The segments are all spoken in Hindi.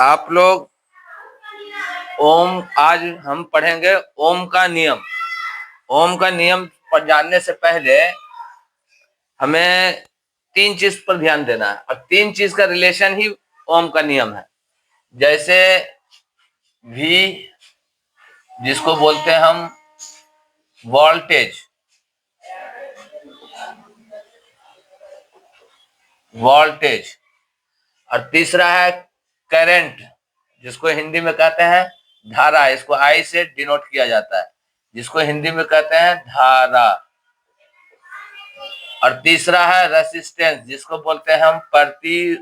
आप लोग ओम आज हम पढ़ेंगे ओम का नियम। ओम का नियम पर जानने से पहले हमें तीन चीज पर ध्यान देना है और तीन चीज का रिलेशन ही ओम का नियम है। जैसे भी जिसको बोलते हैं हम वोल्टेज, वोल्टेज और तीसरा है करंट जिसको हिंदी में कहते हैं धारा। इसको आई से डिनोट किया जाता है, जिसको हिंदी में कहते हैं धारा। और तीसरा है रेसिस्टेंस जिसको बोलते हैं हम प्रतिरोध।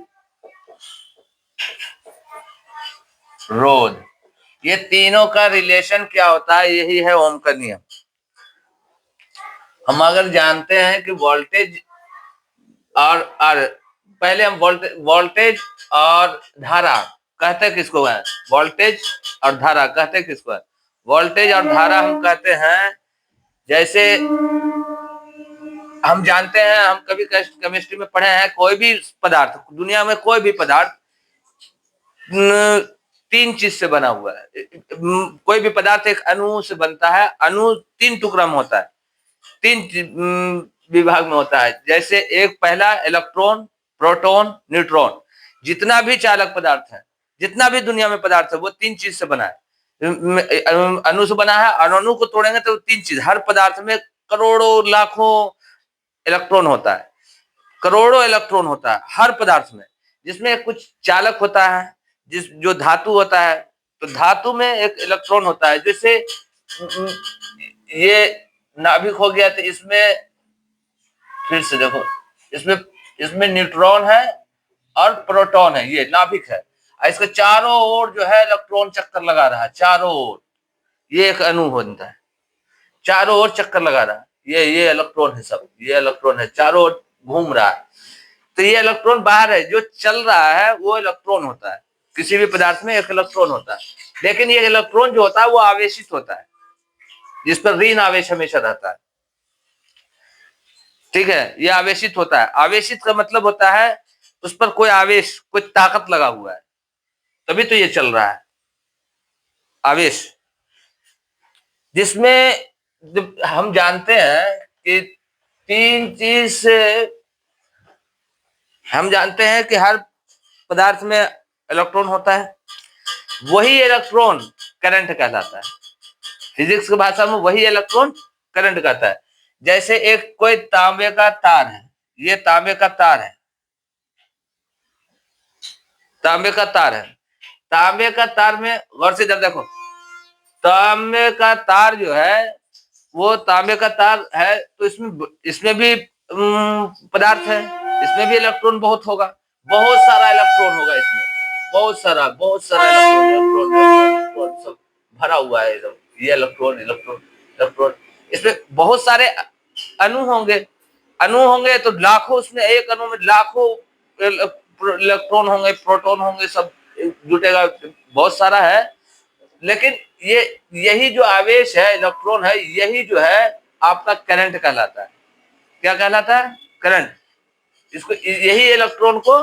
ये तीनों का रिलेशन क्या होता है, यही है ओम का नियम। हम अगर जानते हैं कि वोल्टेज और पहले हम वोल्टेज और धारा कहते किसको है, वोल्टेज और धारा कहते किसको है। वोल्टेज और धारा हम कहते हैं, जैसे हम जानते हैं, हम कभी केमिस्ट्री में पढ़े हैं, कोई भी पदार्थ दुनिया में, कोई भी पदार्थ तीन चीज से बना हुआ है। कोई भी पदार्थ एक अणु से बनता है। अणु तीन टुकड़ा में होता है, तीन विभाग में होता है। जैसे एक पहला इलेक्ट्रॉन, प्रोटॉन, न्यूट्रॉन। जितना भी चालक पदार्थ है, जितना भी दुनिया में पदार्थ है, वो तीन चीज से बना है। अणु से बना है और अणु को तोड़ेंगे तो तीन चीज। हर पदार्थ में करोड़ों लाखों इलेक्ट्रॉन होता है, करोड़ों इलेक्ट्रॉन होता है हर पदार्थ में, जिसमें कुछ चालक होता है, जो धातु होता है। तो धातु में एक इलेक्ट्रॉन होता है। जैसे ये नाभिक हो गया, तो इसमें फिर से देखो, इसमें न्यूट्रॉन है और प्रोटॉन है, ये नाभिक है। इसके चारों ओर जो है इलेक्ट्रॉन चक्कर लगा रहा है, चारों ओर। ये एक अणु बनता है, चारों ओर चक्कर लगा रहा है। ये इलेक्ट्रॉन है, सब ये इलेक्ट्रॉन है, चारों ओर घूम रहा है। तो ये इलेक्ट्रॉन बाहर है, जो चल रहा है वो इलेक्ट्रॉन होता है। किसी भी पदार्थ में एक इलेक्ट्रॉन होता है, लेकिन ये इलेक्ट्रॉन जो होता है वो आवेशित होता है, जिस पर ऋण आवेश हमेशा रहता है। ठीक है, ये आवेशित होता है। आवेशित का मतलब होता है उस पर कोई आवेश, कोई ताकत लगा हुआ है, तभी तो ये चल रहा है। आवेश, जिसमें हम जानते हैं कि तीन चीज से हम जानते हैं कि हर पदार्थ में इलेक्ट्रॉन होता है। वही इलेक्ट्रॉन करंट कहलाता है। फिजिक्स की भाषा में वही इलेक्ट्रॉन करंट कहता है। जैसे एक कोई तांबे का तार है, ये तांबे का तार है, तांबे का तार है। तांबे का तार में गौर से जब देखो, तांबे का तार जो है वो तांबे का तार है, तो इसमें भी पदार्थ है, इसमें भी इलेक्ट्रॉन बहुत होगा, बहुत सारा इलेक्ट्रॉन होगा इसमें, बहुत सारा इलेक्ट्रॉन सब भरा हुआ है एकदम। ये इलेक्ट्रॉन इलेक्ट्रॉन इलेक्ट्रॉन, इसमें बहुत सारे अणु होंगे। अणु होंगे तो लाखों, उसमें एक अणु में लाखों इलेक्ट्रॉन होंगे, प्रोटॉन होंगे, सब जुटेगा, बहुत सारा है। लेकिन यही जो आवेश है, इलेक्ट्रॉन है, यही जो है आपका करंट कहलाता है। क्या कहलाता है? करंट। इसको, यही इलेक्ट्रॉन को,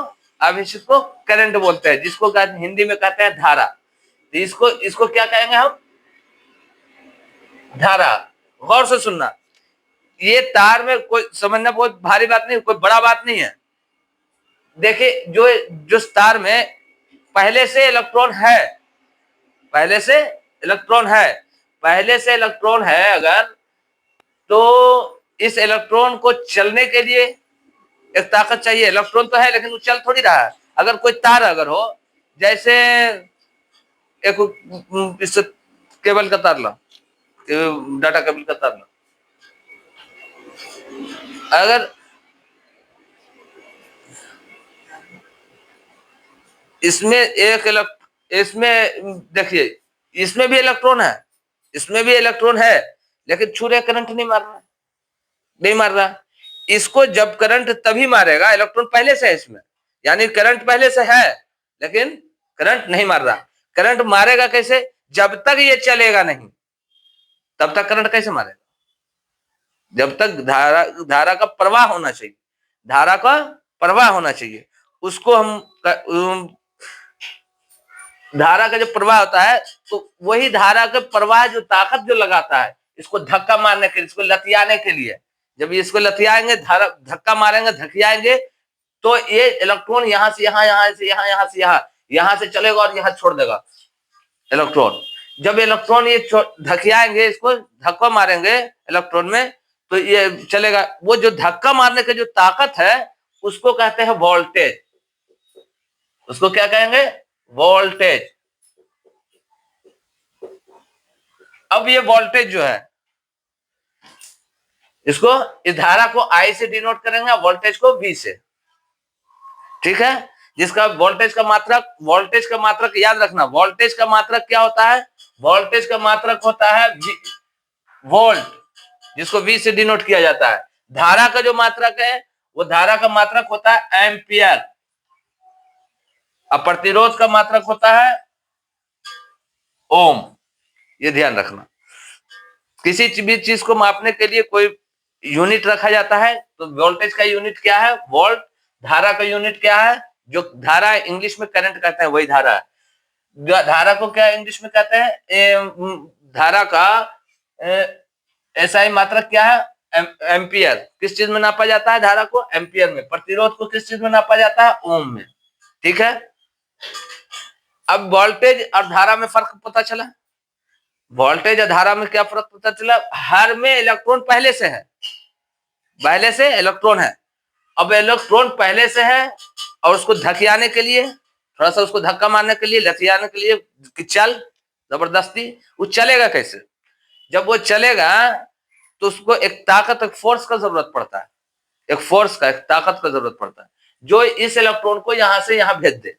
आवेश को करंट बोलते हैं, जिसको हिंदी में कहते हैं धारा। तो इसको क्या कहेंगे हम? धारा। गौर से सुनना, ये तार में कोई समझना बहुत भारी बात नहीं, कोई बड़ा बात नहीं है। देखिए, जो तार में पहले से इलेक्ट्रॉन है, पहले से इलेक्ट्रॉन है अगर, तो इस इलेक्ट्रॉन को चलने के लिए एक ताकत चाहिए। इलेक्ट्रॉन तो है लेकिन वो चल थोड़ी रहा है। अगर कोई तार अगर हो, जैसे एक इस केबल का तार लो, डाटा केबल का तार लो, अगर इसमें देखिए, इसमें भी इलेक्ट्रॉन है, इसमें भी इलेक्ट्रॉन है, लेकिन छूरे करंट नहीं मार रहा। इसको जब करंट तभी मारेगा, इलेक्ट्रॉन पहले से है इसमें, यानी करंट पहले से है, लेकिन करंट नहीं मार रहा। करंट मारेगा कैसे? जब तक ये चलेगा नहीं, तब तक करंट कैसे मारेगा? जब तक धारा का प्रवाह होना चाहिए, धारा का प्रवाह होना चाहिए, उसको हम धारा का जो प्रवाह होता है, तो वही धारा का प्रवाह जो ताकत जो लगाता है इसको धक्का मारने के लिए, इसको लतियाने के लिए, जब इसको लतियाएंगे, धारा धक्का मारेंगे, धकियाएंगे, तो ये इलेक्ट्रॉन यहां से यहां, यहां से यहां, यहां से यहां, यहां से चलेगा और यहां छोड़ देगा इलेक्ट्रॉन। जब इलेक्ट्रॉन ये धकियाएंगे, इसको धक्का मारेंगे इलेक्ट्रॉन में, तो ये चलेगा। वो जो धक्का मारने की जो ताकत है उसको कहते हैं वोल्टेज। उसको क्या कहेंगे? वोल्टेज। अब ये वोल्टेज जो है, इसको, इस धारा को I से डिनोट करेंगे, वोल्टेज को V से। ठीक है, जिसका वोल्टेज का मात्रक याद रखना। वोल्टेज का मात्रक क्या होता है? वोल्टेज का मात्रक होता है वोल्ट, जिसको V से डिनोट किया जाता है। धारा का जो मात्रक है, वो धारा का मात्रक होता है एम्पियर। अब प्रतिरोध का मात्रक होता है ओम। ये ध्यान रखना। किसी भी चीज को मापने के लिए कोई यूनिट रखा जाता है, तो वोल्टेज का यूनिट क्या है? वोल्ट। धारा का यूनिट क्या है? जो धारा इंग्लिश में करंट कहते हैं, वही धारा है। धारा को क्या इंग्लिश में कहते हैं? धारा का SI मात्रक क्या है? एम्पियर। किस चीज में नापा जाता है धारा को? एम्पियर में। प्रतिरोध को किस चीज में नापा जाता है? ओम में। ठीक है, अब वोल्टेज और धारा में फर्क पता चला। वोल्टेज और धारा में क्या फर्क पता चला? हर में इलेक्ट्रॉन पहले से है, पहले से इलेक्ट्रॉन है। अब इलेक्ट्रॉन पहले से है और उसको धकियाने के लिए, थोड़ा सा उसको धक्का मारने के लिए, लतियाने के लिए कि चल जबरदस्ती, वो चलेगा कैसे? जब वो चलेगा तो उसको एक ताकत, एक फोर्स का जरूरत पड़ता है। एक फोर्स का, एक ताकत का जरूरत पड़ता है, जो इस इलेक्ट्रॉन को यहां से यहां भेज दे,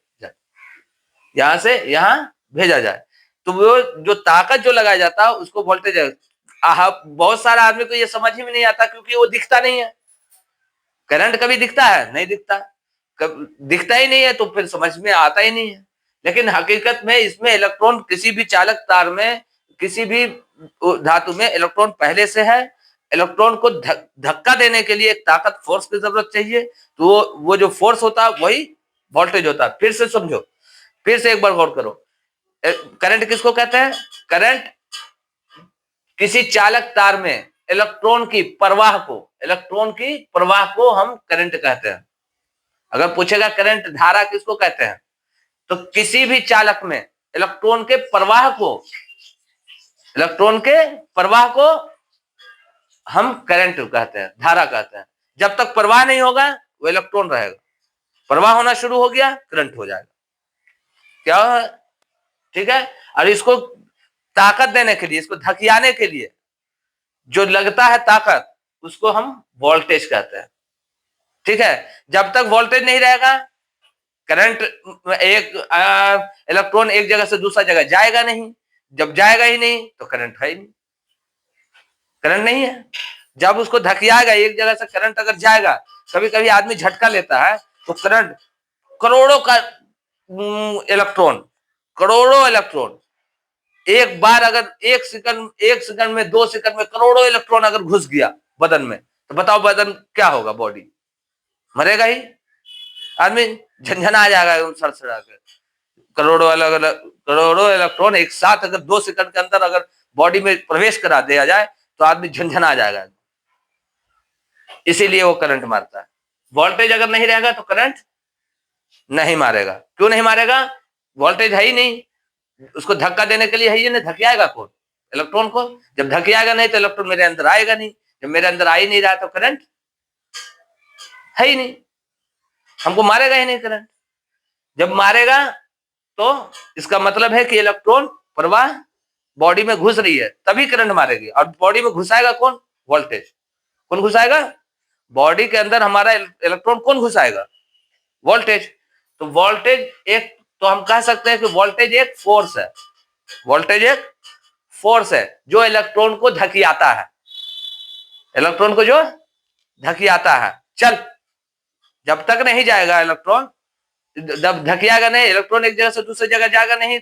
यहां से यहां भेजा जाए। तो वो जो ताकत जो लगाया जाता है उसको वोल्टेज है। बहुत सारे आदमी को ये समझ ही में नहीं आता, क्योंकि वो दिखता नहीं है। करंट कभी दिखता है? नहीं दिखता। कब दिखता ही नहीं है तो फिर समझ में आता ही नहीं है। लेकिन हकीकत में इसमें इलेक्ट्रॉन, किसी भी चालक तार में, किसी भी धातु में इलेक्ट्रॉन पहले से है। इलेक्ट्रॉन को धक्का देने के लिए एक ताकत, फोर्स की जरूरत चाहिए। तो वो जो फोर्स होता है वही वोल्टेज होता है। फिर से समझो, फिर से एक बार गौर करो। करंट किसको कहते हैं? करंट किसी चालक तार में इलेक्ट्रॉन की प्रवाह को हम करंट कहते हैं। अगर पूछेगा करंट, धारा किसको कहते हैं, तो किसी भी चालक में इलेक्ट्रॉन के प्रवाह को हम करंट कहते हैं, धारा कहते हैं। जब तक प्रवाह नहीं होगा वो इलेक्ट्रॉन रहेगा, प्रवाह होना शुरू हो गया करंट हो जाएगा। क्या है? ठीक है। और इसको ताकत देने के लिए, इसको धकियाने के लिए जो लगता है ताकत, उसको हम वोल्टेज कहते हैं। ठीक है, जब तक वोल्टेज नहीं रहेगा, करंट, एक इलेक्ट्रॉन एक जगह से दूसरा जगह जाएगा नहीं। जब जाएगा ही नहीं तो करंट है ही नहीं, करंट नहीं है। जब उसको धकियाएगा, एक जगह से करंट अगर जाएगा, कभी कभी आदमी झटका लेता है तो करंट, करोड़ों का करोड़ों इलेक्ट्रॉन एक बार, अगर एक सेकंड में, 2 सेकंड में करोड़ों इलेक्ट्रॉन अगर घुस गया बदन में, तो बताओ बदन क्या होगा? बॉडी मरेगा ही। आदमी झंझना आ जाएगा सड़सड़ा के। करोड़ों इलेक्ट्रॉन एक साथ अगर 2 सेकंड के अंदर अगर बॉडी में प्रवेश करा दिया जाए तो आदमी झंझना आ जाएगा। इसीलिए वो करंट मारता है। वोल्टेज अगर नहीं रहेगा तो करंट नहीं मारेगा। क्यों नहीं मारेगा? वोल्टेज है ही नहीं। उसको धक्का देने के लिए है ही नहीं, धकियाएगा कौन? इलेक्ट्रॉन को। जब धकियाएगा नहीं तो इलेक्ट्रॉन मेरे अंदर आएगा नहीं। जब मेरे अंदर आ ही नहीं रहा तो करंट है ही नहीं, हमको मारेगा ही नहीं करंट। जब मारेगा तो इसका मतलब है कि इलेक्ट्रॉन प्रवाह बॉडी में घुस रही है, तभी करंट मारेगी। और बॉडी में घुसाएगा कौन? वोल्टेज। कौन घुसाएगा? बॉडी के अंदर हमारा इलेक्ट्रॉन कौन घुसाएगा? वोल्टेज। तो वोल्टेज एक, तो हम कह सकते हैं कि वोल्टेज एक फोर्स है। वोल्टेज एक फोर्स है जो इलेक्ट्रॉन को धकियाता है, इलेक्ट्रॉन को जो धकियाता है। चल, जब तक नहीं जाएगा इलेक्ट्रॉन, जब धकियागा नहीं, इलेक्ट्रॉन एक जगह से दूसरी जगह जाएगा नहीं,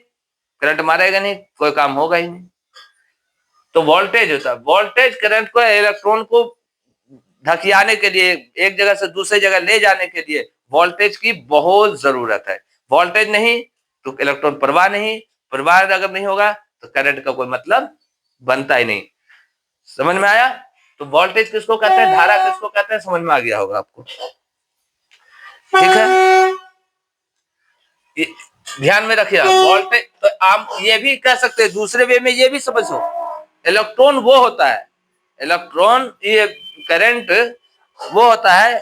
करंट मारेगा नहीं, कोई काम होगा ही नहीं। तो वोल्टेज होता है, वोल्टेज करंट को, इलेक्ट्रॉन को धकियाने के लिए, एक जगह से दूसरी जगह ले जाने के लिए वोल्टेज की बहुत जरूरत है। वोल्टेज नहीं तो इलेक्ट्रॉन प्रवाह नहीं, प्रवाह अगर नहीं होगा तो करंट का कोई मतलब बनता ही नहीं। समझ में आया? तो वोल्टेज किसको कहते हैं, धारा किसको कहते हैं, समझ में आ गया होगा आपको। ठीक है, ध्यान में रखिए वोल्टेज। तो आप ये भी कह सकते हैं दूसरे वे में, ये भी समझो, इलेक्ट्रॉन वो होता है, इलेक्ट्रॉन ये करंट वो होता है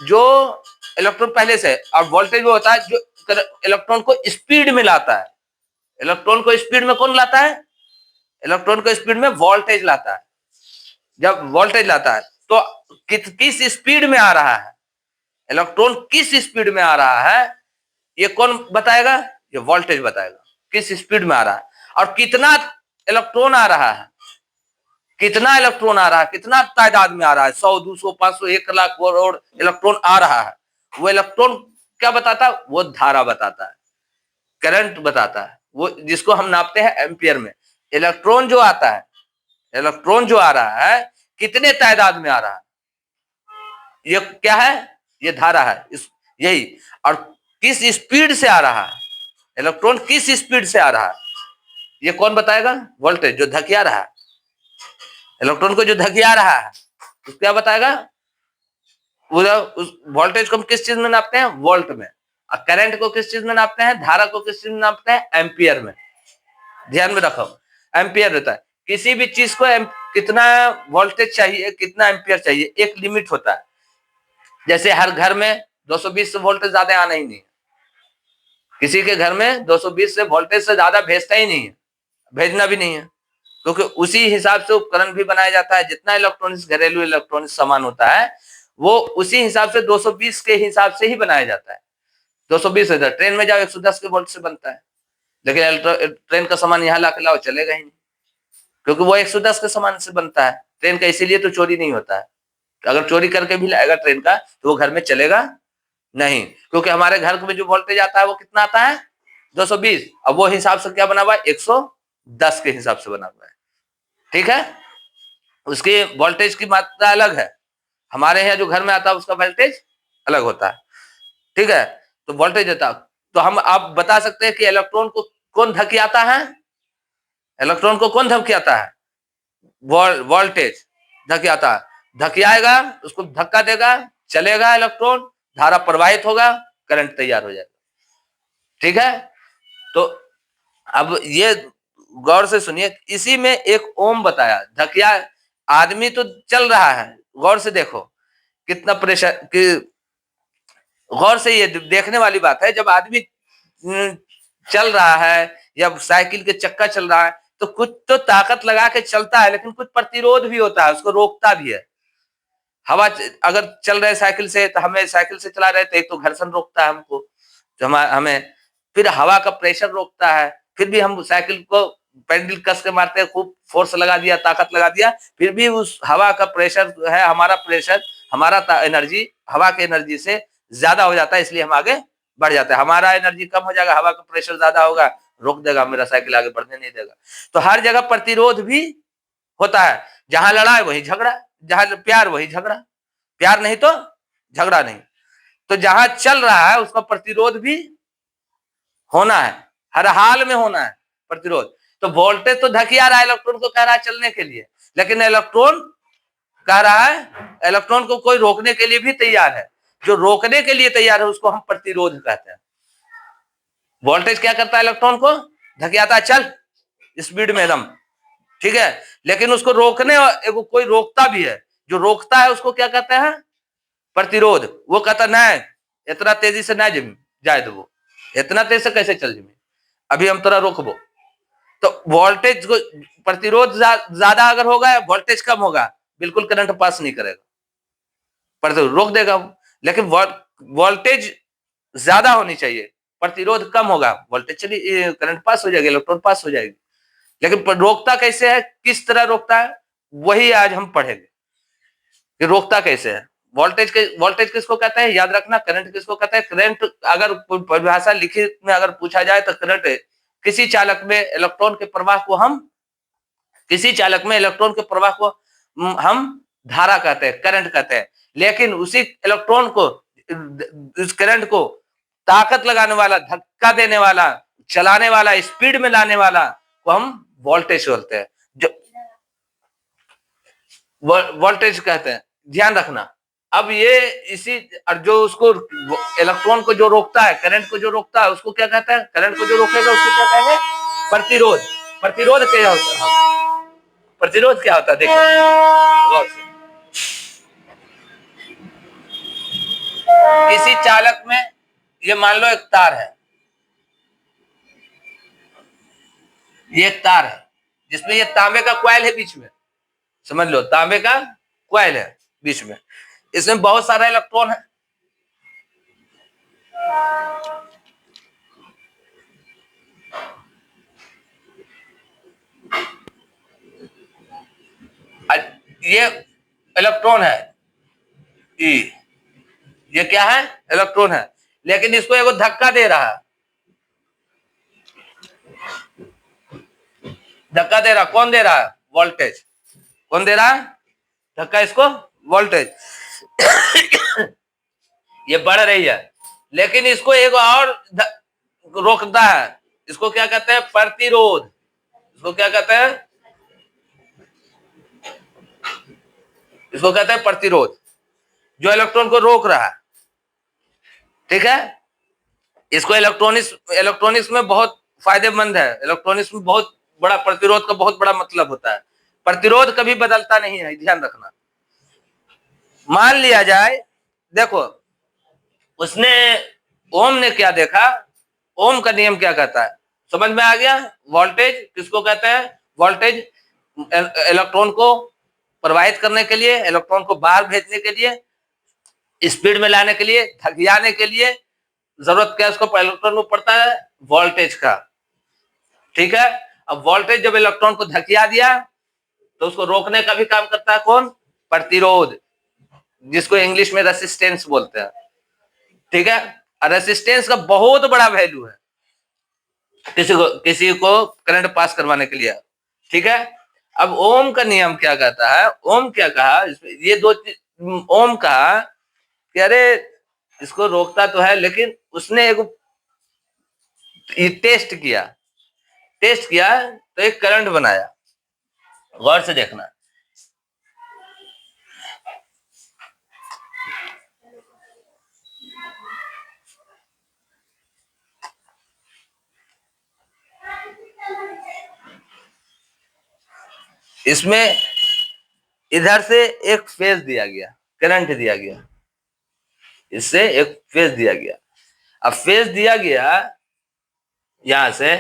जो इलेक्ट्रॉन पहले से, और वोल्टेज वो होता है जो इलेक्ट्रॉन को स्पीड में लाता है। इलेक्ट्रॉन को स्पीड में कौन लाता है? इलेक्ट्रॉन को स्पीड में वोल्टेज लाता है। जब वोल्टेज लाता है तो किस स्पीड में आ रहा है, इलेक्ट्रॉन किस स्पीड में आ रहा है, ये कौन बताएगा? ये वोल्टेज बताएगा किस स्पीड में आ रहा है और कितना इलेक्ट्रॉन आ रहा है, कितना इलेक्ट्रॉन आ रहा है, कितना तादाद में आ रहा है, 100, 200, 500, 1 लाख करोड़ इलेक्ट्रॉन आ रहा है। वो इलेक्ट्रॉन क्या बताता है? वो धारा बताता है, करंट बताता है, वो जिसको हम नापते हैं एम्पियर में। इलेक्ट्रॉन जो आता है, इलेक्ट्रॉन जो आ रहा है कितने तादाद में आ रहा है, ये क्या है? ये धारा है, यही। और किस स्पीड से आ रहा है, इलेक्ट्रॉन किस स्पीड से आ रहा है, ये कौन बताएगा? वोल्टेज, जो धकिया रहा है इलेक्ट्रॉन को, जो धकिया रहा है तो क्या बताएगा? उस वोल्टेज को हम किस चीज में नापते हैं? वोल्ट में। और करंट को किस चीज में नापते हैं? धारा को किस चीज में नापते हैं? एम्पियर में। ध्यान में रखो, एम्पियर रहता है। किसी भी चीज को कितना वोल्टेज चाहिए, कितना एम्पियर चाहिए, एक लिमिट होता है। जैसे हर घर में 220 से वोल्टेज ज्यादा आना ही नहीं है, किसी के घर में 220 से वोल्टेज से ज्यादा भेजता ही नहीं है, भेजना भी नहीं है, क्योंकि उसी हिसाब से उपकरण भी बनाया जाता है। जितना इलेक्ट्रॉनिक्स, घरेलू इलेक्ट्रॉनिक्स सामान होता है वो उसी हिसाब से 220 के हिसाब से ही बनाया जाता है। 220 है, ट्रेन में जाओ 110 के वोल्ट से बनता है, लेकिन ट्रेन का सामान यहाँ ला के लाओ, चलेगा ही नहीं, क्योंकि वो 110 के सामान से बनता है। ट्रेन का इसीलिए तो चोरी नहीं होता है। अगर चोरी करके भी लाएगा ट्रेन का तो वो घर में चलेगा नहीं, क्योंकि हमारे घर में जो वोल्टेज आता है वो कितना आता है? 220। अब वो हिसाब से क्या बना हुआ है? 110 के हिसाब से बना हुआ है। ठीक है, उसकी वोल्टेज की मात्रा अलग है, हमारे यहाँ जो घर में आता है उसका वोल्टेज अलग होता है। ठीक है, तो वोल्टेज होता है। तो हम आप बता सकते हैं कि इलेक्ट्रॉन को कौन धकियाता है, इलेक्ट्रॉन को कौन धकियाता है? वोल्टेज धकियाता है। धकियाएगा, उसको धक्का देगा, चलेगा इलेक्ट्रॉन, धारा प्रवाहित होगा, करंट तैयार हो जाएगा। ठीक है, तो अब ये गौर से सुनिए, इसी में एक ओम बताया, धकिया आदमी तो चल रहा है, गौर से देखो कितना प्रेशर कि गौर से ये देखने वाली बात है। जब आदमी चल रहा है या साइकिल के चक्का चल रहा है तो कुछ तो ताकत लगा के चलता है, लेकिन कुछ प्रतिरोध भी होता है, उसको रोकता भी है। हवा अगर चल रहे साइकिल से तो हमें साइकिल से चला रहे तो एक तो घर्षण रोकता है हमको, तो हमें फिर हवा का प्रेशर रोकता है, फिर भी हम साइकिल को पेडल कस के मारते हैं, खूब फोर्स लगा दिया, ताकत लगा दिया, फिर भी उस हवा का प्रेशर है, हमारा प्रेशर, हमारा एनर्जी हवा के एनर्जी से ज्यादा हो जाता है, इसलिए हम आगे बढ़ जाते हैं। हमारा एनर्जी कम हो जाएगा, हवा का प्रेशर ज्यादा होगा, रोक देगा, मेरा साइकिल आगे बढ़ने नहीं देगा। तो हर जगह प्रतिरोध भी होता है, जहां लड़ाई वही झगड़ा, जहां प्यार वही झगड़ा, प्यार नहीं तो झगड़ा नहीं। तो जहां चल रहा है उसका प्रतिरोध भी होना है, हर हाल में होना है प्रतिरोध। तो वोल्टेज तो धकिया रहा है, इलेक्ट्रॉन को कह रहा है चलने के लिए, लेकिन इलेक्ट्रॉन कह रहा है, इलेक्ट्रॉन को कोई रोकने के लिए भी तैयार है, जो रोकने के लिए तैयार है उसको हम प्रतिरोध कहते हैं। वोल्टेज क्या करता है? इलेक्ट्रॉन को धकियाता है, चल स्पीड में एकदम, ठीक है, लेकिन उसको रोकने कोई रोकता भी है, जो रोकता है उसको क्या कहते हैं? प्रतिरोध। वो कहता नहीं, इतना तेजी से नहीं जमी जाए, तो वो इतना तेज से कैसे चल जमी, अभी हम थोड़ा रोकबो। तो वोल्टेज को प्रतिरोध ज्यादा अगर होगा, वोल्टेज कम होगा, बिल्कुल करंट पास नहीं करेगा, प्रतिरोध रोक देगा वो। लेकिन वोल्टेज ज्यादा होनी चाहिए, प्रतिरोध कम होगा, वोल्टेज चली करंट पास हो जाएगी, इलेक्ट्रॉन पास हो जाएगी। लेकिन रोकता कैसे है, किस तरह रोकता है, वही आज हम पढ़ेंगे कि रोकता कैसे है। वोल्टेज किसको कहते हैं, याद रखना। करंट किसको कहते हैं? करंट अगर परिभाषा लिखित में अगर पूछा जाए तो करंट किसी चालक में इलेक्ट्रॉन के प्रवाह को हम धारा कहते हैं, करंट कहते हैं। लेकिन उसी इलेक्ट्रॉन को, इस करंट को ताकत लगाने वाला, धक्का देने वाला, चलाने वाला, स्पीड में लाने वाला को हम वोल्टेज बोलते हैं, जो वोल्टेज कहते हैं। ध्यान रखना। अब ये इसी और जो उसको इलेक्ट्रॉन को जो रोकता है, करंट को जो रोकता है, उसको क्या कहते हैं? करंट को जो रोकेगा उसको क्या कहेंगे? प्रतिरोध। प्रतिरोध क्या होता है? प्रतिरोध क्या होता है? देखो गौर से। किसी चालक में ये मान लो एक तार है, ये एक तार है जिसमें ये तांबे का कॉइल है बीच में, समझ लो तांबे का कॉइल है बीच में, इसमें बहुत सारा इलेक्ट्रॉन है। ये इलेक्ट्रॉन है, ये क्या है? इलेक्ट्रॉन है, लेकिन इसको एगो धक्का दे रहा है, धक्का दे रहा, कौन दे रहा है? वोल्टेज। कौन दे रहा है धक्का इसको? वोल्टेज। ये बढ़ रही है, लेकिन इसको एक और रोकता है, इसको क्या कहते हैं? प्रतिरोध। इसको क्या कहते हैं? इसको कहते हैं प्रतिरोध, जो इलेक्ट्रॉन को रोक रहा है। ठीक है, इसको इलेक्ट्रॉनिक्स में बहुत फायदेमंद है। इलेक्ट्रॉनिक्स में बहुत बड़ा प्रतिरोध का बहुत बड़ा मतलब होता है। प्रतिरोध कभी बदलता नहीं है, ध्यान रखना। मान लिया जाए, देखो उसने ओम ने क्या देखा, ओम का नियम क्या कहता है, समझ में आ गया? वोल्टेज किसको कहते हैं? वोल्टेज इलेक्ट्रॉन को प्रवाहित करने के लिए, इलेक्ट्रॉन को बाहर भेजने के लिए, स्पीड में लाने के लिए, थकियाने के लिए जरूरत क्या उसको इलेक्ट्रॉन को पड़ता है? वोल्टेज का। ठीक है, अब वोल्टेज जब इलेक्ट्रॉन को धकिया दिया तो उसको रोकने का भी काम करता है कौन? प्रतिरोध, जिसको इंग्लिश में रेसिस्टेंस बोलते हैं। ठीक है, रेसिस्टेंस का बहुत बड़ा वैल्यू है किसी को करंट पास करवाने के लिए। ठीक है, अब ओम का नियम क्या कहता है? ओम क्या कहा ये दो ओम कहा कि अरे इसको रोकता तो है, लेकिन उसने एक टेस्ट किया तो एक करंट बनाया। गौर से देखना, इसमें इधर से एक फेज दिया गया, करंट दिया गया, इससे एक फेज दिया गया। अब फेज दिया गया यहां से,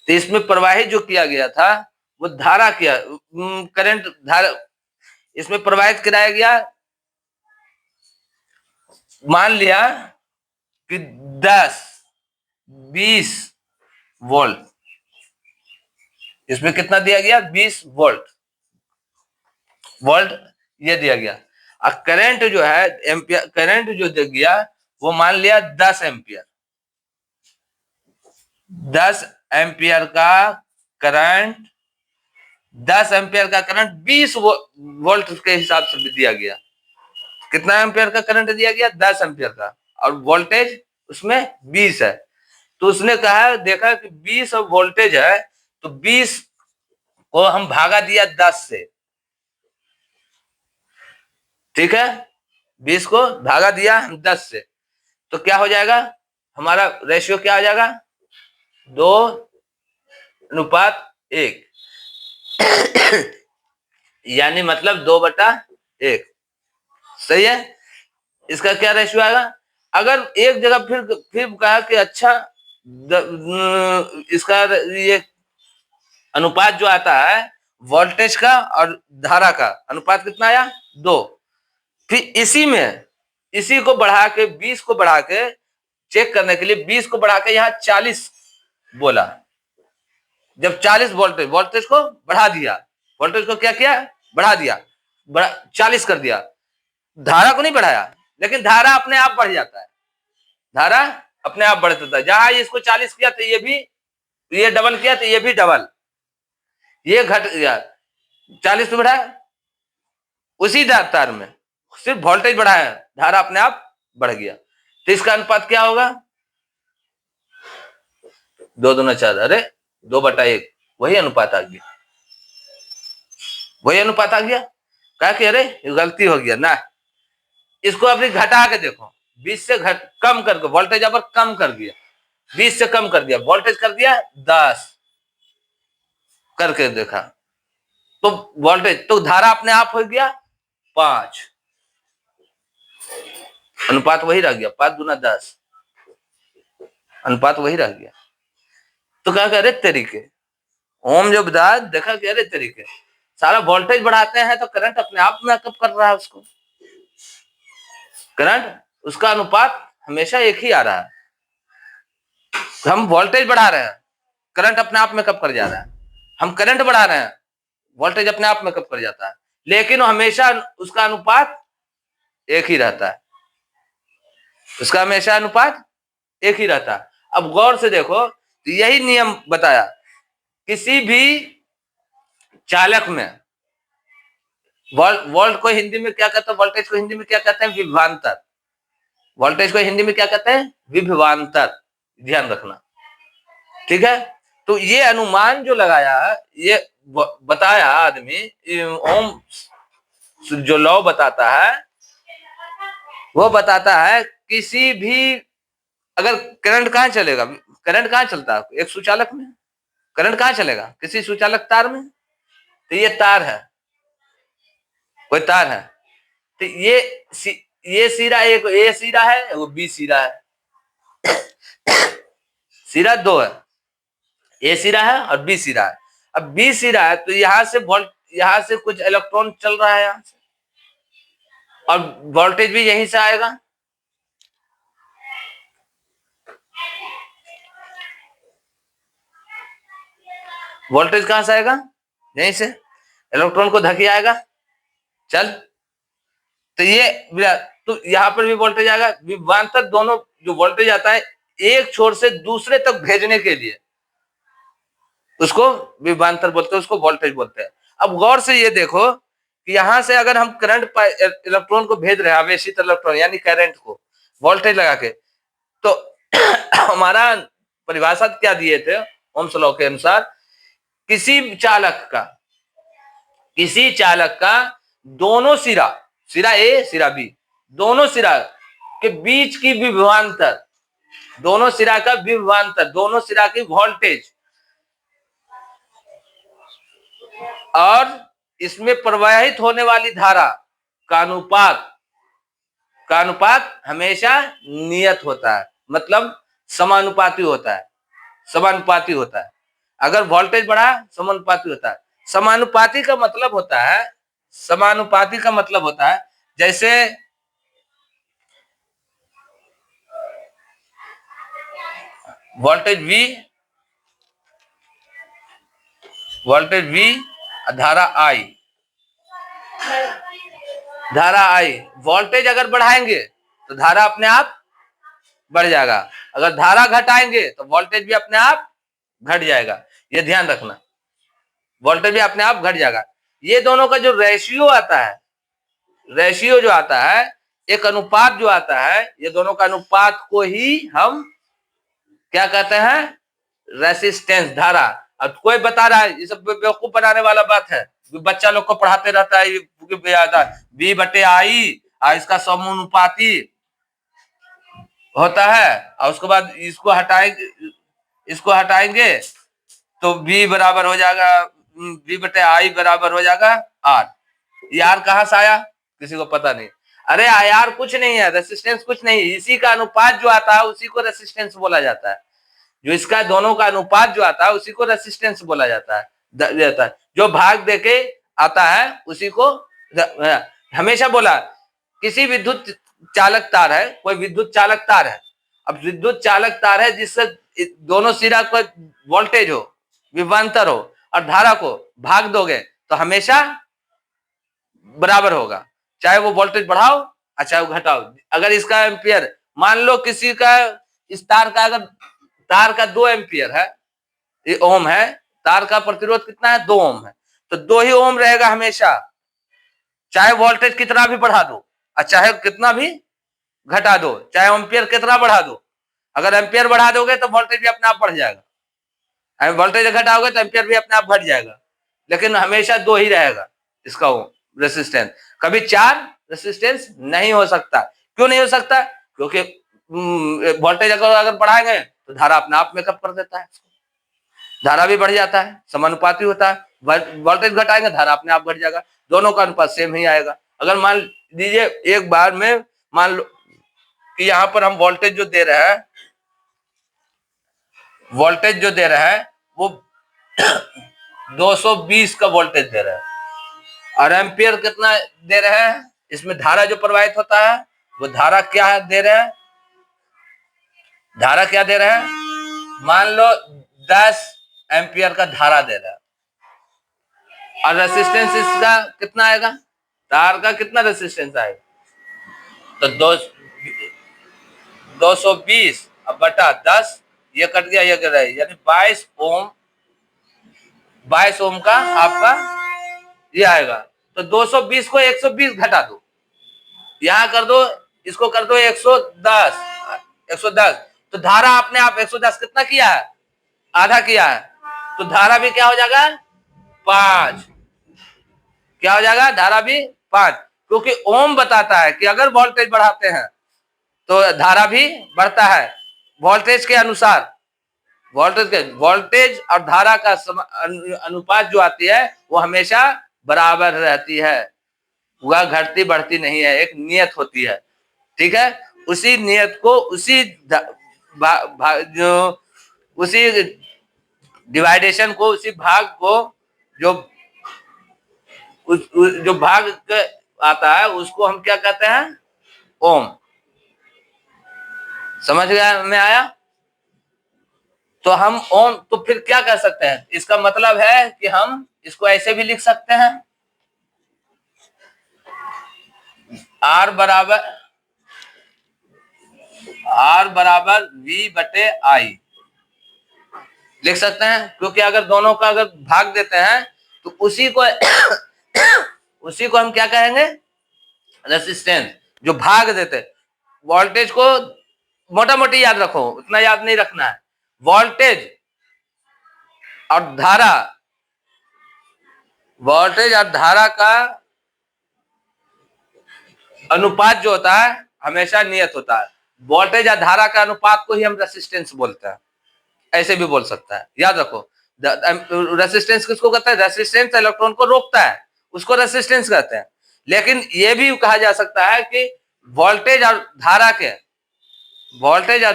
तो इसमें प्रवाहित जो किया गया था वो धारा किया, करंट धारा इसमें प्रवाहित कराया गया। मान लिया कि 10-20 वोल्ट, इसमें कितना दिया गया? 20 वोल्ट ये दिया गया। और करंट जो है एम्पियर, करंट जो दिया गया वो मान लिया 10 एम्पियर। 10 एम्पियर का करंट, 10 एम्पियर का करंट 20 वोल्ट के हिसाब से भी दिया गया। कितना एम्पियर का करंट दिया गया? 10 एम्पियर का, और वोल्टेज उसमें 20 है। तो उसने कहा, देखा कि 20 वोल्टेज है, तो 20 को हम भागा दिया 10 से। ठीक है, 20 को भागा दिया हम 10 से, तो क्या हो जाएगा? हमारा रेशियो क्या आ जाएगा? 2:1 यानी मतलब 2/1। सही है, इसका क्या रेशियो आएगा? अगर एक जगह फिर कहा कि अच्छा इसका ये अनुपात जो आता है वोल्टेज का और धारा का अनुपात कितना आया? 2। फिर इसी को बढ़ा के 20 को बढ़ा के चेक करने के लिए 20 को बढ़ा के यहाँ 40 बोला। जब 40 वोल्टेज को बढ़ा दिया, वोल्टेज को क्या किया? बढ़ा दिया, 40 कर दिया। धारा को नहीं बढ़ाया, लेकिन धारा अपने आप बढ़ जाता है, धारा अपने आप बढ़ जाता है। जहां इसको 40 किया तो ये डबल किया तो ये भी डबल, ये घट गया, 40 पे बढ़ा, उसी तार में सिर्फ वोल्टेज बढ़ाया, धारा अपने आप बढ़ गया। तो इसका अनुपात क्या होगा? 2 दूना 4, अरे 2/1, वही अनुपात आ गया, वही अनुपात आ गया। कहा कि अरे गलती हो गया ना, इसको अभी घटा के देखो, 20 से कम करके वोल्टेज पर कम कर दिया, 20 से कम कर दिया, वोल्टेज कर दिया 10 करके देखा, तो वोल्टेज तो धारा अपने आप हो गया 5, अनुपात वही रह गया, 5 दूना 10, अनुपात वही रह गया। तो कहा अरे तरीके ओम जो बता देखा कि अरे तरीके सारा वोल्टेज बढ़ाते हैं तो करंट अपने आप मैकअप कर रहा है उसको, करंट उसका अनुपात हमेशा एक ही आ रहा है। हम वोल्टेज बढ़ा रहे हैं, करंट अपने आप मेकअप कर जा रहा है, हम करंट बढ़ा रहे हैं, वोल्टेज अपने आप मेकअप कर जाता है, लेकिन हमेशा उसका अनुपात एक ही रहता है, उसका हमेशा अनुपात एक ही रहता है। अब गौर से देखो, तो यही नियम बताया, किसी भी चालक में वोल्ट को हिंदी में क्या कहते हैं, वोल्टेज को हिंदी में क्या कहते हैं, विभवांतर, वोल्टेज को हिंदी में क्या कहते हैं, विभवांतर, ध्यान रखना, ठीक है। तो ये अनुमान जो लगाया, ये बताया आदमी, ओम जो लॉ बताता है, वो बताता है किसी भी अगर करंट कहां चलेगा, करंट कहां चलता है, एक सुचालक में, करंट कहां चलेगा, किसी सुचालक तार में, तो ये तार है, कोई तार है, तो ये सिरा एक ए सिरा है, वो बी सिरा है, सिरा 2 है, ए सिरा है और बी सिरा है। अब बी सिरा है तो यहां से कुछ इलेक्ट्रॉन चल रहा है यहां से, और वोल्टेज भी यहीं से आएगा, वोल्टेज कहां से आएगा, यहीं से, इलेक्ट्रॉन को धके आएगा, चल, तो ये तो यहां पर भी वोल्टेज आएगा, विभवांतर दोनों जो वोल्टेज आता है एक छोर से दूसरे तक भेजने के लिए, उसको विभवांतर बोलते हैं, उसको वोल्टेज बोलते हैं। अब गौर से ये देखो कि यहां से अगर हम करंट इलेक्ट्रॉन को भेज रहे हैं, आवेशित इलेक्ट्रॉन यानी करंट को वोल्टेज लगा के, तो हमारा परिभाषा क्या दिए थे ओम्स लॉ के अनुसार, किसी चालक का दोनों सिरा ए सिरा बी, दोनों सिरा के बीच की विभवांतर, दोनों सिरा का विभवांतर, दोनों सिरा की वोल्टेज और इसमें प्रवाहित होने वाली धारा का अनुपात हमेशा नियत होता है, मतलब समानुपाती होता है, समानुपाती होता है। अगर वोल्टेज बढ़ा समानुपाती होता है। समानुपाती का मतलब होता है जैसे वोल्टेज V धारा I, वोल्टेज अगर बढ़ाएंगे तो धारा अपने आप बढ़ जाएगा, अगर धारा घटाएंगे तो वोल्टेज भी अपने आप घट जाएगा, ये ध्यान रखना, वोल्टेज भी अपने आप घट जाएगा। ये दोनों का जो रेशियो जो आता है, एक अनुपात जो आता है, ये दोनों का अनुपात को ही हम क्या कहते हैं, रेसिस्टेंस, धारा। अब कोई बता रहा है, ये सब बेवकूफ बनाने वाला बात है, बच्चा लोग को पढ़ाते रहता है V/I, इसका समानुपाती होता है, और उसके बाद इसको हटाएंगे तो V बराबर हो जाएगा, V/I बराबर हो जाएगा R। ये R कहां से आया, किसी को पता नहीं। अरे IR कुछ नहीं है, रेसिस्टेंस कुछ नहीं, इसी का अनुपात जो आता है उसी को रेसिस्टेंस बोला जाता है, जो इसका दोनों का अनुपात जो आता है उसी को रेसिस्टेंस बोला जाता है, जो भाग देके आता है उसी को हमेशा बोला। किसी विद्युत चालक तार है, कोई विद्युत चालक तार है, अब विद्युत चालक तार है जिससे दोनों सिरा को वोल्टेज हो, विभवांतर हो, और धारा को भाग दोगे तो हमेशा बराबर होगा, चाहे वो वोल्टेज बढ़ाओ और चाहे वो घटाओ। अगर इसका एम्पियर मान लो किसी का, इस तार का अगर तार का 2 एम्पियर है, ये ओम है, तार का प्रतिरोध कितना है, 2 ओम है, तो 2 ही ओम रहेगा हमेशा, चाहे वोल्टेज कितना भी बढ़ा दो और चाहे कितना भी घटा दो, चाहे एम्पियर कितना बढ़ा दो। अगर एम्पियर बढ़ा दोगे तो वोल्टेज भी अपने आप बढ़ जाएगा, वोल्टेज घटाओगे तो एम्पियर भी अपने आप बढ़ जाएगा, लेकिन हमेशा 2 ही रहेगा इसका वो रेसिस्टेंस। कभी 4 रेसिस्टेंस नहीं हो सकता। क्यों नहीं हो सकता? क्योंकि वोल्टेज अगर बढ़ाएंगे तो धारा अपने आप मेकअप कर देता है, धारा भी बढ़ जाता है, समानुपाती होता है। वोल्टेज घटाएंगे धारा अपने आप बढ़ जाएगा, दोनों का अनुपात सेम ही आएगा। अगर मान लीजिए एक बार में मान लो कि यहां पर हम वोल्टेज जो दे रहे हैं, वो 220 का वोल्टेज दे रहे हैं, और एम्पियर कितना दे रहे हैं, इसमें धारा जो प्रवाहित होता है वो धारा क्या दे रहे हैं, धारा क्या दे रहे हैं, मान लो 10 एम्पियर का धारा दे रहा है, और रेसिस्टेंस इसका कितना आएगा, तार का कितना रेसिस्टेंस आएगा, तो 220 अब बटा 10, ये कट गया, ये गया, यानी 22 ओम, 22 ओम का आपका ये आएगा। तो 220 को 120 घटा दो, यहां कर दो, इसको कर दो 110, 110, तो धारा अपने आप 110 कितना किया है, आधा किया है, तो धारा भी क्या हो जाएगा 5, क्या हो जाएगा, धारा भी 5, क्योंकि ओम बताता है कि अगर वोल्टेज बढ़ाते हैं तो धारा भी बढ़ता है वोल्टेज के अनुसार। वोल्टेज और धारा का अनुपात जो आती है वो हमेशा बराबर रहती है, वह घटती बढ़ती नहीं है, एक नियत होती है, ठीक है। उसी नियत को, उसी डिवाइडेशन को, उसी भाग को, जो जो भाग आता है उसको हम क्या कहते हैं, ओम। समझ गया में आया? तो हम ओम, तो फिर क्या कह सकते हैं, इसका मतलब है कि हम इसको ऐसे भी लिख सकते हैं, आर बराबर वी बटे आई लिख सकते हैं, क्योंकि अगर दोनों का अगर भाग देते हैं तो उसी को उसी को हम क्या कहेंगे, रेसिस्टेंस। जो भाग देते, वोल्टेज को मोटा मोटी याद रखो, उतना याद नहीं रखना है, वोल्टेज और धारा, वोल्टेज और धारा का अनुपात जो होता है हमेशा नियत होता है। वोल्टेज या धारा का अनुपात को ही हम रेसिस्टेंस बोलते हैं, ऐसे भी बोल सकता है, याद रखो। रेसिस्टेंस किसको कहते हैं, रेसिस्टेंस इलेक्ट्रॉन को रोकता है, उसको रेसिस्टेंस कहते हैं। लेकिन यह भी कहा जा सकता है कि वोल्टेज और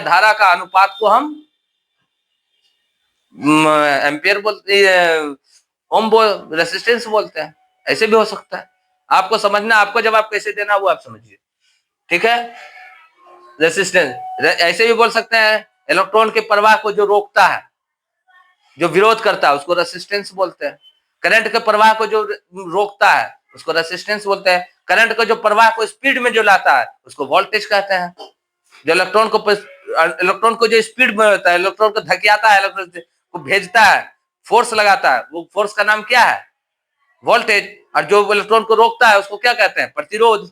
धारा का अनुपात को हम एम्पियर बोलते, ओम रेसिस्टेंस बोलते हैं, ऐसे भी हो सकता है। आपको समझना, आपको जवाब कैसे देना वो आप समझिए, ठीक है। रेसिस्टेंस ऐसे भी बोल सकते हैं, इलेक्ट्रॉन के प्रवाह को जो रोकता है, जो विरोध करता है, उसको रेसिस्टेंस बोलते हैं। करंट के प्रवाह को जो रोकता है उसको रेसिस्टेंस बोलते हैं। करंट का जो प्रवाह को स्पीड में जो लाता है उसको वोल्टेज कहते हैं। जो इलेक्ट्रॉन को जो स्पीड में होता है, इलेक्ट्रॉन को धकेलता है, इलेक्ट्रॉन को भेजता है, फोर्स लगाता है, वो फोर्स का नाम क्या है, वोल्टेज। और जो इलेक्ट्रॉन को रोकता है उसको क्या कहते हैं, प्रतिरोध।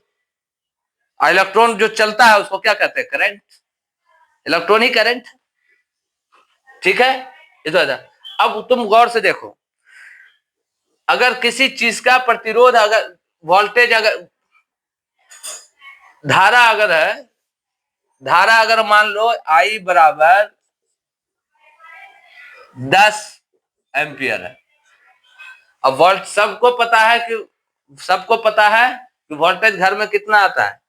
और इलेक्ट्रॉन जो चलता है उसको क्या कहते हैं, करंट। इलेक्ट्रॉन ही करंट, ठीक है। इधर अब तुम गौर से देखो, अगर किसी चीज का प्रतिरोध, अगर वोल्टेज, अगर धारा अगर मान लो आई बराबर 10 एम्पियर है। अब सबको पता है कि वोल्टेज घर में कितना आता है,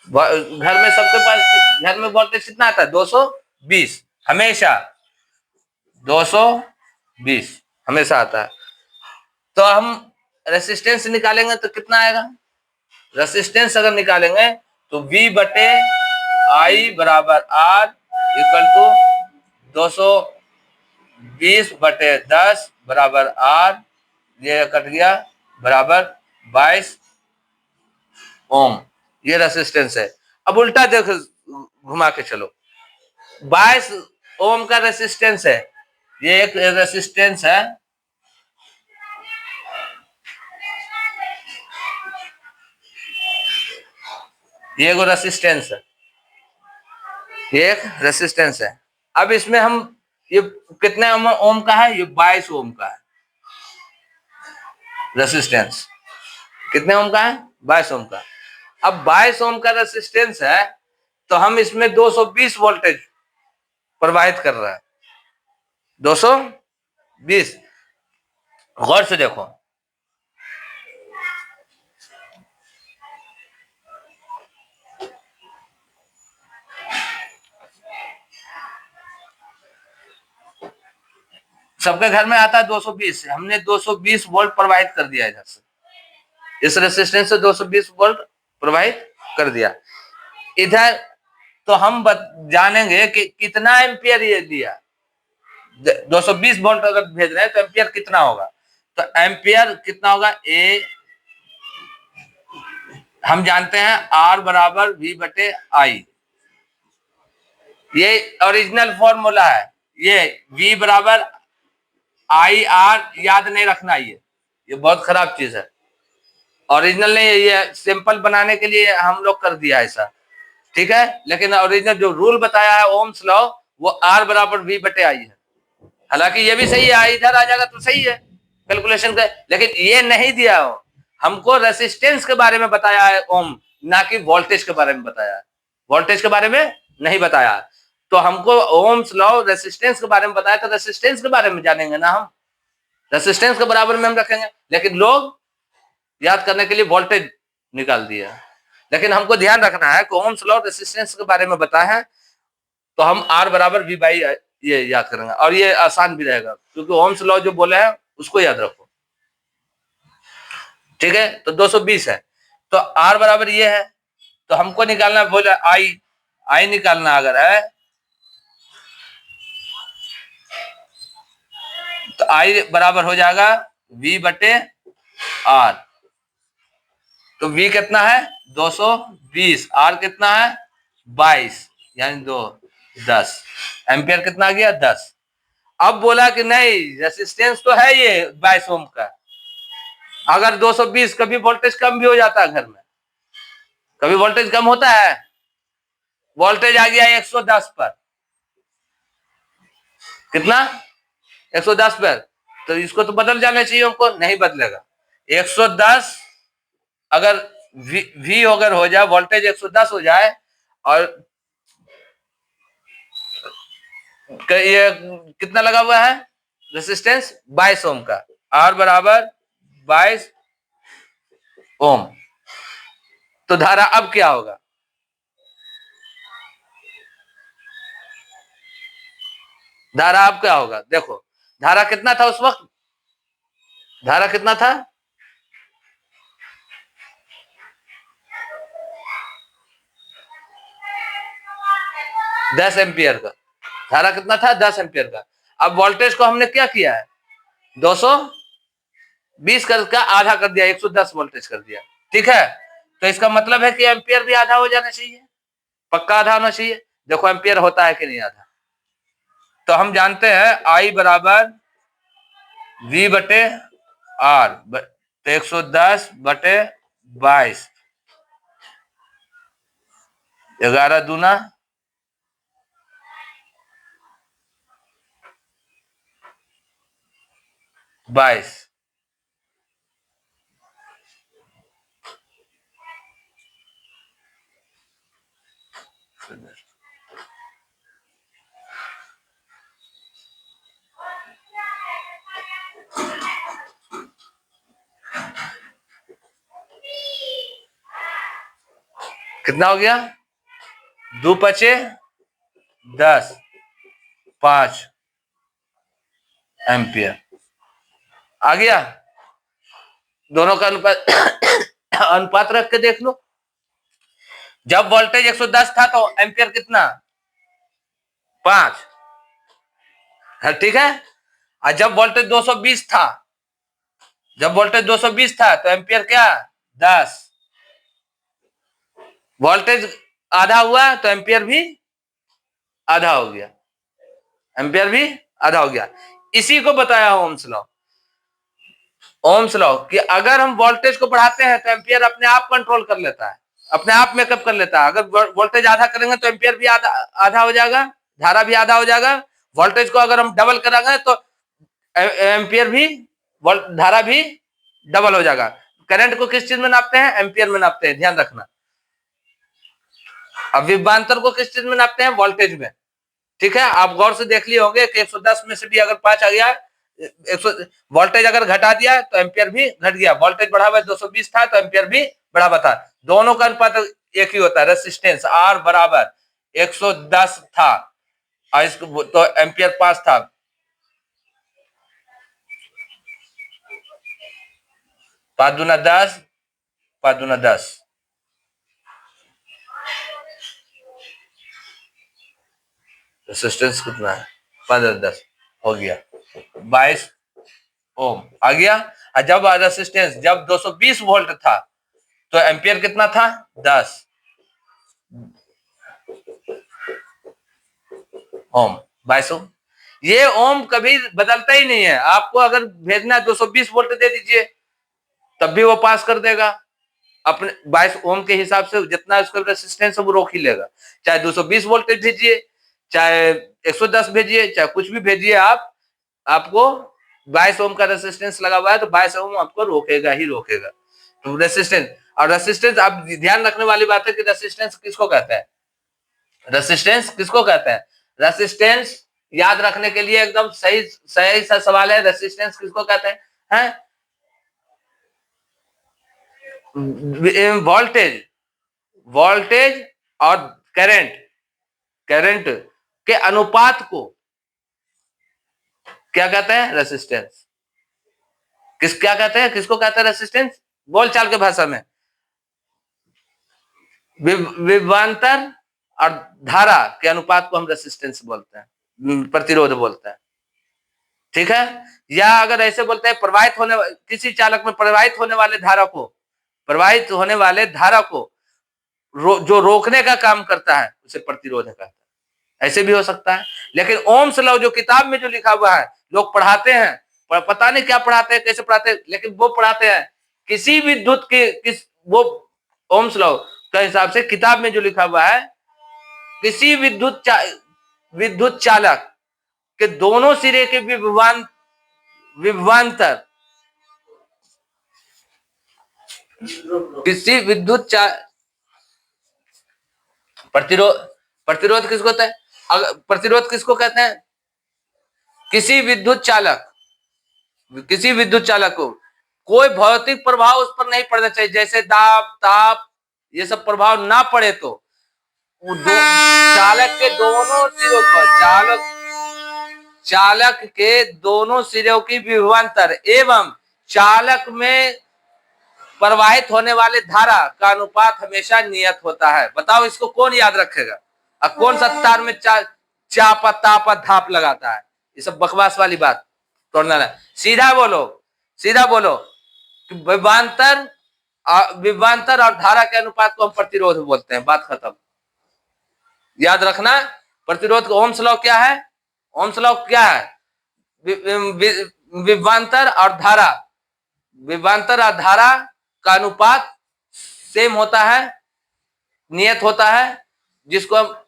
सबके पास घर में वोल्टेज कितना आता है, 220, हमेशा 220 हमेशा आता है। तो हम रेसिस्टेंस निकालेंगे तो कितना आएगा, रेसिस्टेंस अगर निकालेंगे तो V बटे आई बराबर R इक्वल टू 220 बटे 10 बराबर R, ये कट गया, बराबर 22 ओम। ये रेसिस्टेंस है। अब उल्टा देखो, घुमा के चलो, 22 ओम का रेसिस्टेंस है, ये एक रेसिस्टेंस है, ये एगो रेसिस्टेंस है, ये एक रेसिस्टेंस है। अब इसमें हम ये कितने ओम का है, ये 22 ओम का है रेसिस्टेंस। कितने ओम का है, 22 ओम का। अब 22 ओम का रेसिस्टेंस है तो हम इसमें 220 वोल्टेज प्रवाहित कर रहे हैं, 220। गौर से देखो, सबके घर में आता है 220, हमने 220 वोल्ट प्रवाहित कर दिया इधर से, इस रेसिस्टेंस से 220 वोल्ट प्रवाहित कर दिया इधर। तो हम जानेंगे कि कितना एम्पियर ये दिया। 220 वोल्ट अगर भेज रहे हैं तो एम्पियर कितना होगा, तो एम्पियर कितना होगा, ए हम जानते हैं आर बराबर वी बटे आई, ये ओरिजिनल फॉर्मूला है। ये वी बराबर आई आर याद नहीं रखना, ये बहुत खराब चीज है, ओरिजिनल नहीं है, ये सिंपल बनाने के लिए हम लोग कर दिया ऐसा, ठीक है। लेकिन ओरिजिनल जो रूल बताया है ओम्स लॉ, वो आर बराबर वी बटे आई है। हालांकि ये भी सही है, आई इधर आ जाएगा तो सही है कैलकुलेशन का, लेकिन ये नहीं दिया हो। हमको रेसिस्टेंस के बारे में बताया है ओम, ना कि वोल्टेज के बारे में बताया है, वोल्टेज के बारे में नहीं बताया। तो हमको ओम्स लॉ रेसिस्टेंस के बारे में बताया, तो रेसिस्टेंस के बारे में जानेंगे ना हम, रेसिस्टेंस के बराबर में हम रखेंगे। लेकिन लोग याद करने के लिए वोल्टेज निकाल दिया, लेकिन हमको ध्यान रखना है कि ओम्स लॉ रेसिस्टेंस के बारे में बताया है, तो हम आर बराबर वी बाई ये याद करेंगे, और ये आसान भी रहेगा क्योंकि ओम्स लॉ जो बोले हैं उसको याद रखो, ठीक है। तो 220 है, तो आर बराबर ये है, तो हमको निकालना बोले आई, आई निकालना अगर है तो आई बराबर हो जाएगा वी बटे आर। तो वी कितना है 220, आर कितना है 22, यानी 10 एम्पियर कितना आ गया 10। अब बोला कि नहीं रेसिस्टेंस तो है ये 22 ओम का, अगर 220 कभी वोल्टेज कम भी हो जाता है घर में, कभी वोल्टेज कम होता है, वोल्टेज आ गया 110 पर, कितना 110 पर, तो इसको तो बदल जाना चाहिए हमको, नहीं बदलेगा। 110 अगर वी अगर हो जाए, वोल्टेज 110 हो जाए, और ये कितना लगा हुआ है रेसिस्टेंस 22 ओम का, आर बराबर 22 ओम, तो धारा अब क्या होगा, धारा अब क्या होगा, देखो धारा कितना था उस वक्त, धारा कितना था, दस एम्पियर का, धारा कितना था 10 एम्पियर का। अब वोल्टेज को हमने क्या किया है 220 का आधा कर दिया, 110 वोल्टेज कर दिया, ठीक है। तो इसका मतलब है कि एम्पियर भी आधा हो जाना चाहिए, पक्का आधा होना चाहिए। देखो एम्पियर होता है कि नहीं आधा, तो हम जानते हैं आई बराबर वी बटे आर, तो 110 बटे 22, 11 दूना 22, कितना हो गया 2 पचे 10, 5 एम्पियर आ गया। दोनों का अनुपात अनुपात रख के देख लो, जब वोल्टेज 110 था तो एम्पियर कितना 5 है, ठीक है। और जब वोल्टेज 220 था, जब वोल्टेज 220 था तो एम्पियर क्या 10, वोल्टेज आधा हुआ तो एम्पियर भी आधा हो गया, एम्पियर भी आधा हो गया। इसी को बताया ओम्स लॉ, ओम्स लॉ कि अगर हम वोल्टेज को बढ़ाते हैं तो एम्पियर अपने आप कंट्रोल कर लेता है, अपने आप मेकअप कर लेता है। अगर वोल्टेज आधा करेंगे तो एम्पियर भी आधा आधा हो जाएगा, धारा भी आधा हो जाएगा। वोल्टेज को अगर हम डबल करेंगे तो एम्पियर भी धारा भी डबल हो जाएगा। करंट को किस चीज में नापते हैं? एम्पियर में नापते हैं, ध्यान रखना। अब विभवांतर को किस चीज में नापते हैं? वोल्टेज में। ठीक है, आप गौर से देख लिए होंगे कि 110 में से भी अगर 5 आ गया, 100 वोल्टेज अगर घटा दिया तो एम्पियर भी घट गया। वोल्टेज बढ़ा हुआ 220 था तो एम्पियर भी बढ़ा हुआ था। दोनों का अनुपात एक ही होता है। रेसिस्टेंस आर बराबर 110 था और इसको तो एम्पियर 5 था। 5 दूना 10, 5 दूना 10, रेसिस्टेंस कितना है? 5 10 हो गया 22 ओम आ गया। और जब रेसिस्टेंस जब 220 वोल्ट था तो एम्पियर कितना था? 10 ओम, 22 ओम। ये ओम कभी बदलता ही नहीं है। आपको अगर भेजना है 220 वोल्ट दे दीजिए तब भी वो पास कर देगा अपने 22 ओम के हिसाब से। जितना उसका रेसिस्टेंस है वो रोक ही लेगा। चाहे 220 वोल्टेज भेजिए, चाहे 110 भेजिए, चाहे कुछ भी भेजिए, आपको 22 ओम का रेसिस्टेंस लगा हुआ है तो 22 ओम आपको रोकेगा ही रोकेगा। तो रेसिस्टेंस, और रेसिस्टेंस आप ध्यान रखने वाली बात है कि रेसिस्टेंस किसको कहते हैं? रेसिस्टेंस किसको कहते हैं? रेसिस्टेंस याद रखने के लिए एकदम सही सही सा सवाल है। रेसिस्टेंस किसको कहते हैं? वोल्टेज, वोल्टेज और करंट, करंट के अनुपात को क्या कहते हैं? रेसिस्टेंस। क्या कहते हैं? किसको कहते हैं रेसिस्टेंस? बोलचाल के भाषा में विभवांतर और धारा के अनुपात को हम रेसिस्टेंस बोलते हैं, प्रतिरोध बोलते हैं। ठीक है, या अगर ऐसे बोलते हैं प्रवाहित होने, किसी चालक में प्रवाहित होने वाले धारा को, प्रवाहित होने वाले धारा को जो रोकने का काम करता है उसे प्रतिरोध कहता है। ऐसे भी हो सकता है। लेकिन ओम्स लॉ जो किताब में जो लिखा हुआ है, लोग पढ़ाते हैं, पता नहीं क्या पढ़ाते हैं, कैसे पढ़ाते हैं, लेकिन वो पढ़ाते हैं किसी विद्युत के वो ओम्स लॉ के हिसाब से किताब में जो लिखा हुआ है, किसी विद्युत चालक के दोनों सिरे के विभवांतर, किसी विद्युत प्रतिरोध किसको कहते हैं? प्रतिरोध किसको कहते हैं? किसी विद्युत चालक को कोई भौतिक प्रभाव उस पर नहीं पड़ना चाहिए, जैसे दाब, ताप, ये सब प्रभाव ना पड़े तो चालक के दोनों सिरों पर, चालक के दोनों सिरों की विभवांतर एवं चालक में प्रवाहित होने वाले धारा का अनुपात हमेशा नियत होता है। बताओ इसको कौन याद रखेगा? और कौन सा तार में चापा तापा धाप लगाता है? ये सब बकवास वाली बात तोड़ना है। सीधा बोलो, सीधा बोलो। विभवांतर और धारा के अनुपात को हम प्रतिरोध बोलते हैं। बात खत्म। याद रखना, प्रतिरोध का ओम्स लॉ क्या है? ओम्स लॉ क्या है? विभवांतर और धारा, विभवांतर और धारा का अनुपात सेम होता है, नियत होता है, जिसको हम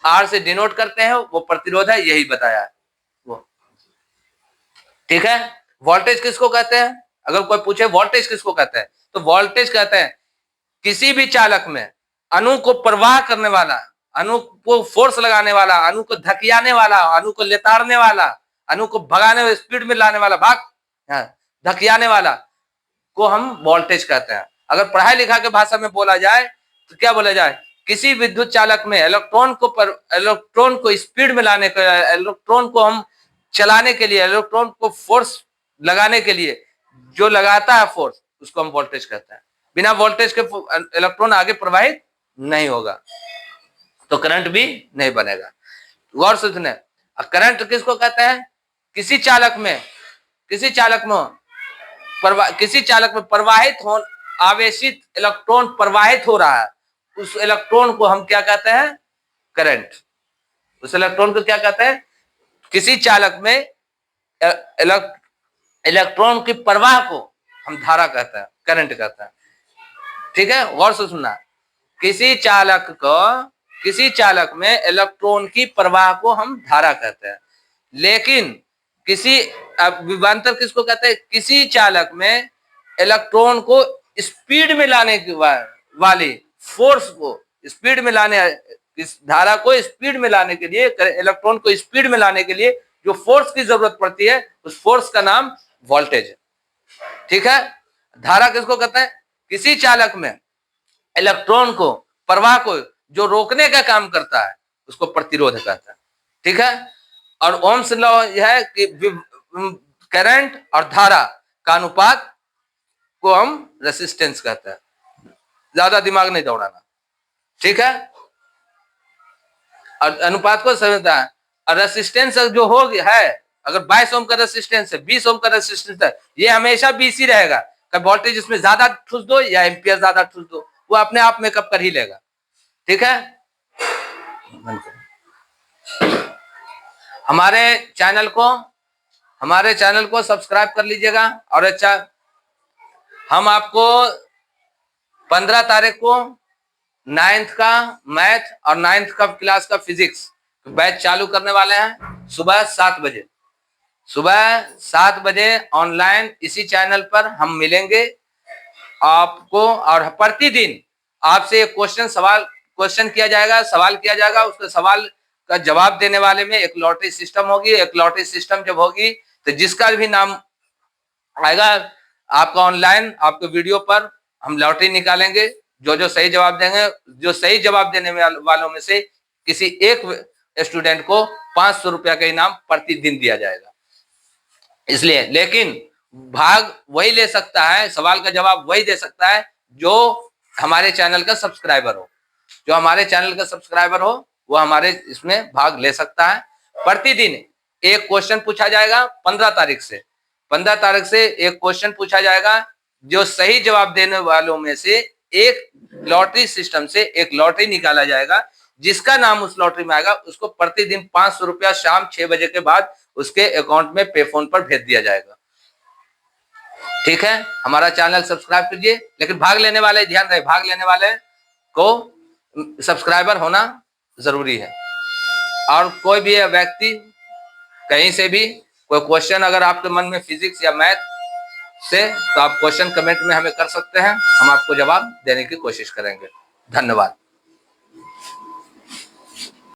आर से डिनोट करते हैं, वो प्रतिरोध है। यही बताया है वो। ठीक है, वोल्टेज किसको कहते हैं? अगर कोई पूछे वोल्टेज किसको कहते हैं, तो वोल्टेज कहते हैं किसी भी चालक में अणु को प्रवाह करने वाला, अणु को फोर्स लगाने वाला, अणु को धकियाने वाला, अणु को लेताड़ने वाला, अणु को भगाने, स्पीड में लाने वाला, धकियाने वाला को हम वोल्टेज कहते हैं। अगर पढ़ाई लिखा के भाषा में बोला जाए तो क्या बोला जाए? किसी विद्युत चालक में इलेक्ट्रॉन को स्पीड में लाने के, इलेक्ट्रॉन को हम चलाने के लिए, इलेक्ट्रॉन को फोर्स लगाने के लिए जो लगाता है फोर्स, उसको हम वोल्टेज कहते हैं। बिना वोल्टेज के इलेक्ट्रॉन आगे प्रवाहित नहीं होगा तो करंट भी नहीं बनेगा। गौर से सुने, करंट किसको कहते हैं? किसी चालक में प्रवाहित हो, आवेशित इलेक्ट्रॉन प्रवाहित हो रहा है, उस इलेक्ट्रॉन को हम क्या कहते हैं? करंट। उस इलेक्ट्रॉन को क्या कहते हैं? किसी चालक में इलेक्ट्रॉन की प्रवाह को हम धारा कहते हैं, करंट कहते हैं। ठीक है, गौर से सुनना। किसी चालक में इलेक्ट्रॉन की प्रवाह को हम धारा कहते हैं, लेकिन विभवांतर किसको कहते हैं? किसी चालक में इलेक्ट्रॉन को स्पीड में लाने की वाली फोर्स को स्पीड में लाने, इस धारा को स्पीड में लाने के लिए, इलेक्ट्रॉन को स्पीड में लाने के लिए जो फोर्स की जरूरत पड़ती है, उस फोर्स का नाम वोल्टेज है। ठीक है, धारा किसको कहते हैं? किसी चालक में इलेक्ट्रॉन को प्रवाह को जो रोकने का काम करता है उसको प्रतिरोध कहता है। ठीक है, और ओम्स लॉ यह है कि करंट और धारा का अनुपात को हम रेसिस्टेंस कहते हैं। ज्यादा दिमाग नहीं दौड़ाना, ठीक है, और अनुपात को समझता है। और रेसिस्टेंस जो हो है, अगर 22 ओम का रेसिस्टेंस है, 20 ओम का रेसिस्टेंस है, ये हमेशा 20 ही रहेगा। कब वोल्टेज इसमें ज्यादा ठूस दो या एम्पियर ज्यादा ठूस दो, वो अपने आप मेकअप कर ही लेगा। ठीक है, हमारे चैनल को सब्सक्राइब कर लीजिएगा। और अच्छा, हम आपको 15 तारीख को 9th का मैथ और 9th का क्लास का फिजिक्स बैच चालू करने वाले हैं। सुबह 7 बजे ऑनलाइन इसी चैनल पर हम मिलेंगे आपको। और प्रतिदिन आपसे एक क्वेश्चन किया जाएगा, सवाल किया जाएगा। उसके सवाल का जवाब देने वाले में एक लॉटरी सिस्टम होगी। एक लॉटरी सिस्टम जब होगी तो जिसका भी नाम आएगा आपका ऑनलाइन, आपके वीडियो पर हम लॉटरी निकालेंगे। जो सही जवाब देंगे, जो सही जवाब देने वालों में से किसी एक स्टूडेंट को 500 रुपया का इनाम प्रतिदिन दिया जाएगा। इसलिए, लेकिन भाग वही ले सकता है, सवाल का जवाब वही दे सकता है जो हमारे चैनल का सब्सक्राइबर हो। जो हमारे चैनल का सब्सक्राइबर हो वो हमारे इसमें भाग ले सकता है। प्रतिदिन एक क्वेश्चन पूछा जाएगा। 15 तारीख से एक क्वेश्चन पूछा जाएगा। जो सही जवाब देने वालों में से एक लॉटरी सिस्टम से एक लॉटरी निकाला जाएगा। जिसका नाम उस लॉटरी में आएगा उसको प्रतिदिन 500 रुपया शाम 6 बजे के बाद उसके अकाउंट में पे फोन पर भेज दिया जाएगा। ठीक है, हमारा चैनल सब्सक्राइब कीजिए। लेकिन भाग लेने वाले, ध्यान रहे, भाग लेने वाले को सब्सक्राइबर होना जरूरी है। और कोई भी व्यक्ति कहीं से भी कोई क्वेश्चन अगर आपके मन में फिजिक्स या मैथ से, तो आप क्वेश्चन कमेंट में हमें कर सकते हैं। हम आपको जवाब देने की कोशिश करेंगे। धन्यवाद।